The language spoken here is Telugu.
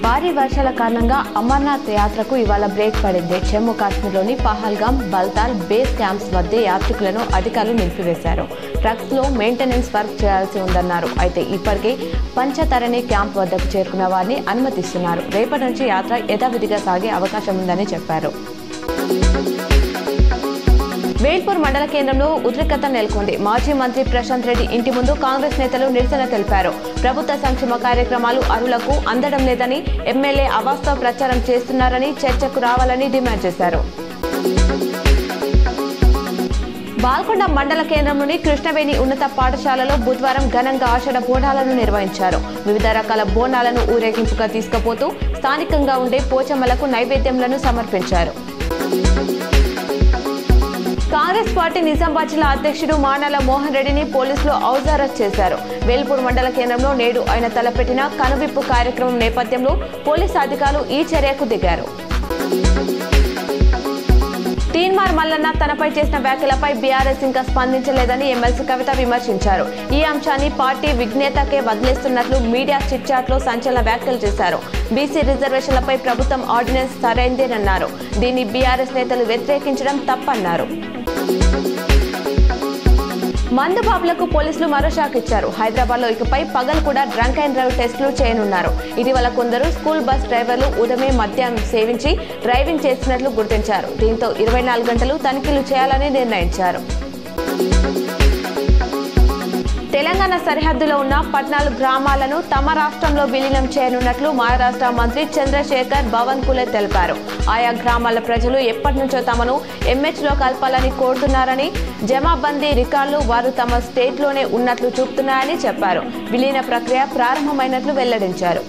భారీ వర్షాల కారణంగా అమర్నాథ్ యాత్రకు ఇవాళ బ్రేక్ పడింది. జమ్మూ కాశ్మీర్లోని పహల్గాం, బల్తాల్ బేస్ క్యాంప్స్ వద్ద యాత్రికులను అధికారులు నిలిపివేశారు. ట్రక్స్ లో మెయింటెనెన్స్ వర్క్ చేయాల్సి ఉందన్నారు. అయితే ఇప్పటికే పంచతరణి క్యాంప్ వద్దకు చేరుకున్న వారిని అనుమతిస్తున్నారు. రేపటి నుంచి యాత్ర యథావిధిగా సాగే అవకాశం ఉందని చెప్పారు. వేల్పూర్ మండల కేంద్రంలో ఉద్రిక్తత నెలకొంది. మాజీ మంత్రి ప్రశాంత్ రెడ్డి ఇంటి ముందు కాంగ్రెస్ నేతలు నిరసన తెలిపారు. ప్రభుత్వ సంక్షేమ కార్యక్రమాలు అర్హులకు అందడం లేదని, ఎమ్మెల్యే అవాస్తవ ప్రచారం చేస్తున్నారని, చర్చకు రావాలని డిమాండ్ చేశారు. బాల్కొండ మండల కేంద్రంలోని కృష్ణవేణి ఉన్నత పాఠశాలలో బుధవారం ఘనంగా ఆషాఢ బోనాలను నిర్వహించారు. వివిధ రకాల బోనాలను ఊరేగింపుగా తీసుకుపోతూ స్థానికంగా ఉండే పోచమ్మలకు నైవేద్యంలను సమర్పించారు. కాంగ్రెస్ పార్టీ నిజామాబాద్ జిల్లా అధ్యక్షుడు మానాల మోహన్ రెడ్డిని పోలీసులు హౌస్ అరెస్ట్ చేశారు. వేల్పూర్ మండల కేంద్రంలో నేడు ఆయన తలపెట్టిన కనువిప్పు కార్యక్రమం నేపథ్యంలో పోలీసు అధికారులు ఈ చర్యకు దిగారు. తీన్మార్ మల్లన్న తనపై చేసిన వ్యాఖ్యలపై బీఆర్ఎస్ ఇంకా స్పందించలేదని ఎమ్మెల్సీ కవిత విమర్శించారు. ఈ అంశాన్ని పార్టీ విజ్ఞతకే వదిలేస్తున్నట్లు మీడియా చిట్చాట్లో సంచలన వ్యాఖ్యలు చేశారు. బీసీ రిజర్వేషన్లపై ప్రభుత్వం ఆర్డినెన్స్ సరైందేనన్నారు. దీన్ని బీఆర్ఎస్ నేతలు వ్యతిరేకించడం తప్పన్నారు. మందుబాబులకు పోలీసులు మరో షాక్ ఇచ్చారు. హైదరాబాద్ లో ఇకపై పగలు కూడా డ్రంక్ అండ్ డ్రైవ్ టెస్టులు చేయనున్నారు. ఇటీవల కొందరు స్కూల్ బస్ డ్రైవర్లు ఉదయమే మద్యం సేవించి డ్రైవింగ్ చేస్తున్నట్లు గుర్తించారు. దీంతో 24 గంటలు తనిఖీలు చేయాలని నిర్ణయించారు. తెలంగాణ సరిహద్దులో ఉన్న 14 గ్రామాలను తమ రాష్ట్రంలో విలీనం చేయనున్నట్లు మహారాష్ట్ర మంత్రి చంద్రశేఖర్ బావన్కులే తెలిపారు. ఆయా గ్రామాల ప్రజలు ఎప్పటి నుంచో తమను ఎంహెచ్లో కలపాలని కోరుతున్నారని, జమాబందీ రికార్డులు వారు తమ స్టేట్లోనే ఉన్నట్లు చూపుతున్నాయని చెప్పారు. విలీన ప్రక్రియ ప్రారంభమైనట్లు వెల్లడించారు.